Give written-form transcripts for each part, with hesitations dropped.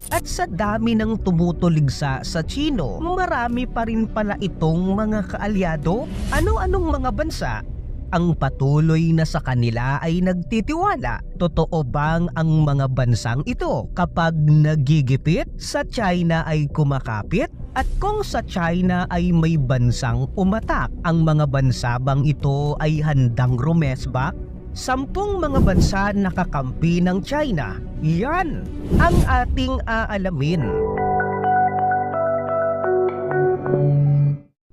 At sa dami ng tumutuligsa sa Chino, marami pa rin pala itong mga kaalyado. Ano-anong mga bansa ang patuloy na sa kanila ay nagtitiwala? Totoo bang ang mga bansang ito kapag nagigipit, sa China ay kumakapit? At kung sa China ay may bansang umatak, ang mga bansa bang ito ay handang rumesbak? 10 mga bansa nakakampi ng China. Yan ang ating aalamin.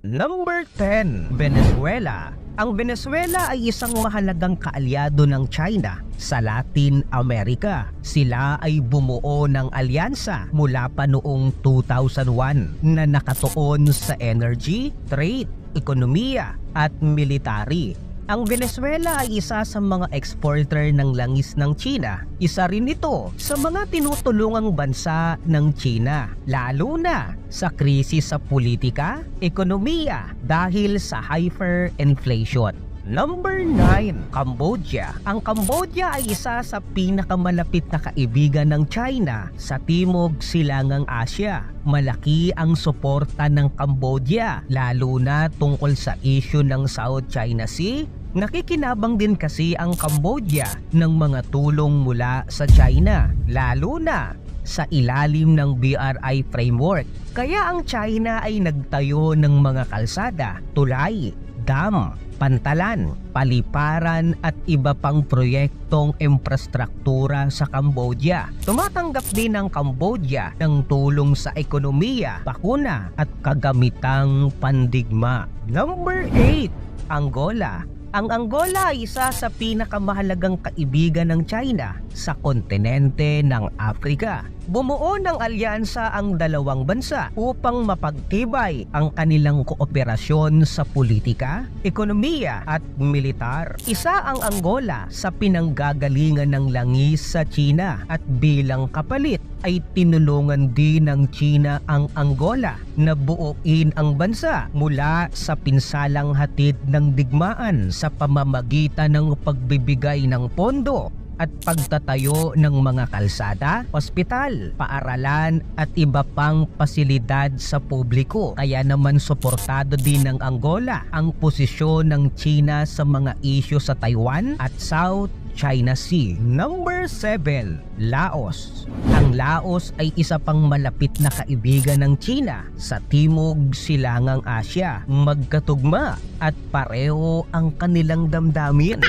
Number 10, Venezuela. Ang Venezuela ay isang mahalagang kaalyado ng China sa Latin America. Sila ay bumuo ng alyansa mula pa noong 2001 na nakatuon sa energy, trade, ekonomiya at military. Ang Venezuela ay isa sa mga exporter ng langis ng China. Isa rin ito sa mga tinutulungang bansa ng China, lalo na sa krisis sa politika, ekonomiya dahil sa hyperinflation. Number 9, Cambodia. Ang Cambodia ay isa sa pinakamalapit na kaibigan ng China sa Timog Silangang Asya. Malaki ang suporta ng Cambodia, lalo na tungkol sa issue ng South China Sea. Nakikinabang din kasi ang Cambodia ng mga tulong mula sa China, lalo na sa ilalim ng BRI framework. Kaya ang China ay nagtayo ng mga kalsada, tulay, dam, pantalan, paliparan at iba pang proyektong infrastruktura sa Cambodia. Tumatanggap din ang Cambodia ng tulong sa ekonomiya, bakuna at kagamitang pandigma. Number 8, Angola. Ang Angola ay isa sa pinakamahalagang kaibigan ng China sa kontinente ng Afrika. Bumuo ng alyansa ang dalawang bansa upang mapagtibay ang kanilang kooperasyon sa politika, ekonomiya at militar. Isa ang Angola sa pinanggagalingan ng langis sa China at bilang kapalit ay tinulungan din ng China ang Angola na buuin ang bansa mula sa pinsalang hatid ng digmaan sa pamamagitan ng pagbibigay ng pondo at pagtatayo ng mga kalsada, ospital, paaralan at iba pang pasilidad sa publiko. Kaya naman suportado din ng Angola ang posisyon ng China sa mga isyu sa Taiwan at South China Sea. Number 7, Laos. Ang Laos ay isa pang malapit na kaibigan ng China sa Timog Silangang Asya. Magkatugma at pareho ang kanilang damdamin.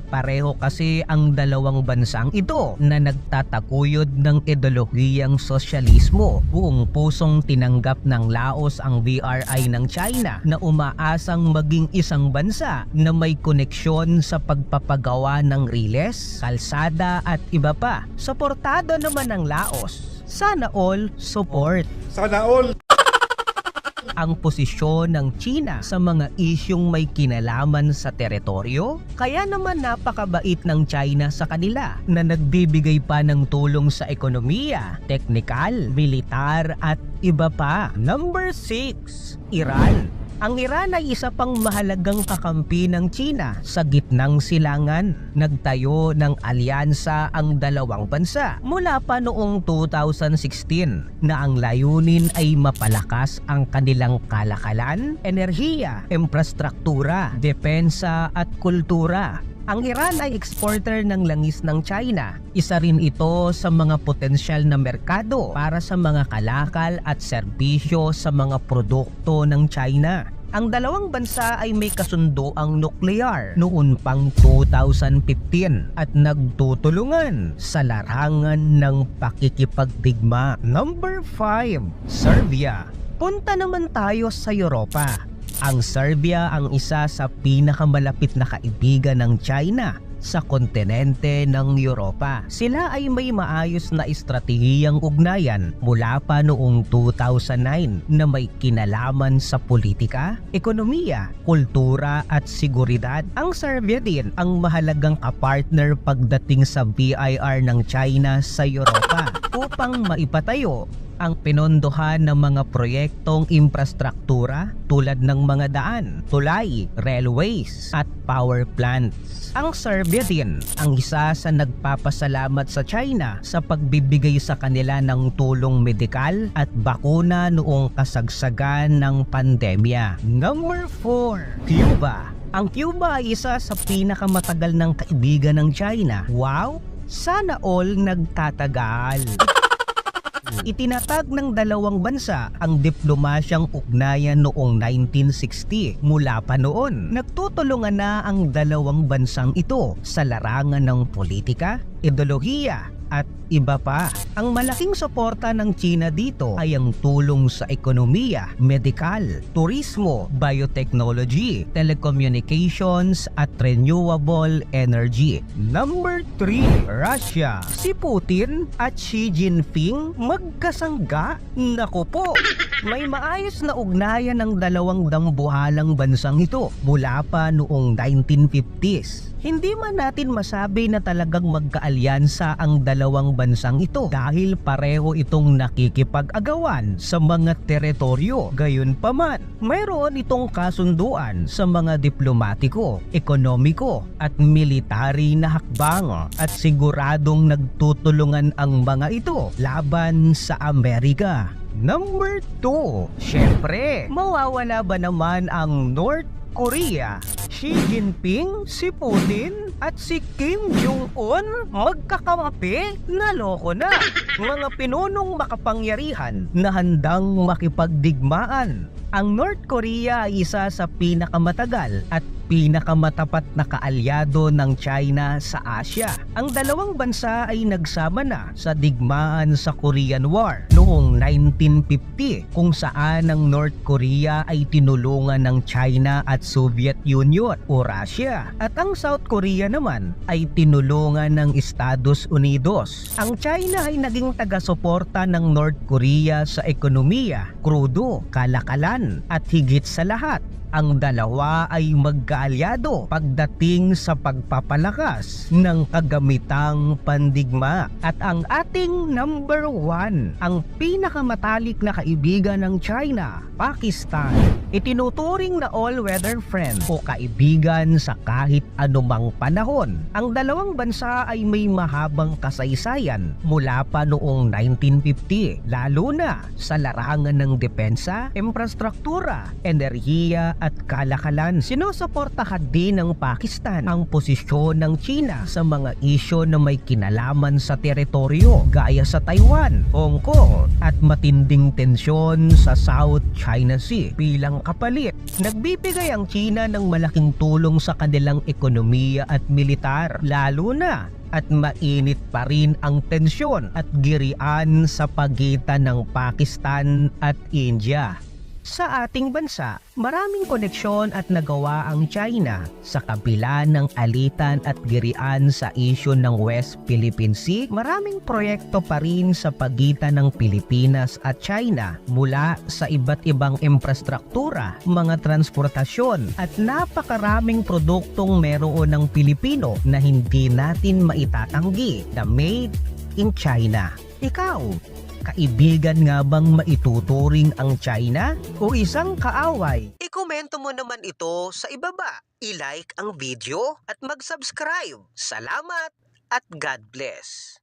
Pareho kasi ang dalawang bansang ito na nagtatakuyod ng ideolohiyang sosyalismo. Buong pusong tinanggap ng Laos ang BRI ng China na umaasang maging isang bansa na may koneksyon sa pagpapagawa ng riles, kalsada at iba pa. Suportado naman ng Laos. Sana all support. Sana all. Ang posisyon ng China sa mga isyung may kinalaman sa teritoryo. Kaya naman napakabait ng China sa kanila na nagbibigay pa ng tulong sa ekonomiya, teknikal, militar at iba pa. Number 6, Iran. Ang Iran ay isa pang mahalagang kakampi ng China sa gitnang silangan. Nagtayo ng alyansa ang dalawang bansa mula pa noong 2016 na ang layunin ay mapalakas ang kanilang kalakalan, enerhiya, infrastruktura, depensa at kultura. Ang Iran ay exporter ng langis ng China. Isa rin ito sa mga potensyal na merkado para sa mga kalakal at serbisyo sa mga produkto ng China. Ang dalawang bansa ay may kasunduang nuklear noon pang 2015 at nagtutulungan sa larangan ng pakikipagdigma. Number 5, Serbia. Punta naman tayo sa Europa. Ang Serbia ang isa sa pinakamalapit na kaibigan ng China sa kontinente ng Europa. Sila ay may maayos na estratehiyang ugnayan mula pa noong 2009 na may kinalaman sa politika, ekonomiya, kultura at seguridad. Ang Serbia din ang mahalagang kapartner pagdating sa BIR ng China sa Europa upang maipatayo ang pinondohan ng mga proyektong infrastruktura tulad ng mga daan, tulay, railways at power plants. Ang Serbia din ang isa sa nagpapasalamat sa China sa pagbibigay sa kanila ng tulong medikal at bakuna noong kasagsagan ng pandemya. Number 4, Cuba. Ang Cuba ay isa sa pinakamatagal ng kaibigan ng China. Wow! Sana all nagtatagal. Itinatag ng dalawang bansa ang diplomasyang ugnayan noong 1960. Mula pa noon, nagtutulungan na ang dalawang bansang ito sa larangan ng politika, ideolohiya at iba pa. Ang malaking suporta ng China dito ay ang tulong sa ekonomiya, medikal, turismo, biotechnology, telecommunications at renewable energy. Number 3, Russia. Si Putin at Xi Jinping magkasangga? Naku po! May maayos na ugnayan ng dalawang dambuhalang bansang ito mula pa noong 1950s. Hindi man natin masabi na talagang magkaalyansa ang dalawang bansang ito dahil pareho itong nakikipag-agawan sa mga teritoryo. Gayunpaman, mayroon itong kasunduan sa mga diplomatiko, ekonomiko at military na hakbang at siguradong nagtutulungan ang mga ito laban sa Amerika. Number 2, syempre, mawawala ba naman ang North Korea? Xi Jinping, si Putin at si Kim Jong-un magkakampi? Naloko na! Mga pinunong makapangyarihan na handang makipagdigmaan. Ang North Korea ay isa sa pinakamatagal at pinakamatapat na kaalyado ng China sa Asia. Ang dalawang bansa ay nagsama na sa digmaan sa Korean War noong 1950 kung saan ang North Korea ay tinulungan ng China at Soviet Union o Russia at ang South Korea naman ay tinulungan ng Estados Unidos. Ang China ay naging taga-suporta ng North Korea sa ekonomiya, krudo, kalakalan at higit sa lahat, ang dalawa ay magkaalyado pagdating sa pagpapalakas ng kagamitang pandigma. At ang ating number 1, ang pinakamatalik na kaibigan ng China, Pakistan. Itinuturing na all-weather friend o kaibigan sa kahit anumang panahon. Ang dalawang bansa ay may mahabang kasaysayan mula pa noong 1950, lalo na sa larangan ng depensa, infrastruktura, enerhiya at kalakalan. Sinusuportahan din ng Pakistan ang posisyon ng China sa mga isyo na may kinalaman sa teritoryo gaya sa Taiwan, Hong Kong at matinding tensyon sa South China Sea. Bilang kapalit, nagbibigay ang China ng malaking tulong sa kanilang ekonomiya at militar, lalo na at mainit pa rin ang tensyon at girian sa pagitan ng Pakistan at India. Sa ating bansa, maraming koneksyon at nagawa ang China sa kabila ng alitan at girian sa isyu ng West Philippine Sea. Maraming proyekto pa rin sa pagitan ng Pilipinas at China mula sa iba't ibang infrastruktura, mga transportasyon at napakaraming produktong meron ng Pilipino na hindi natin maitatanggi na made in China. Ikaw, kaibigan nga bang maituturing ang China o isang kaaway? I-komento mo naman ito sa ibaba. I-like ang video at mag-subscribe. Salamat at God bless.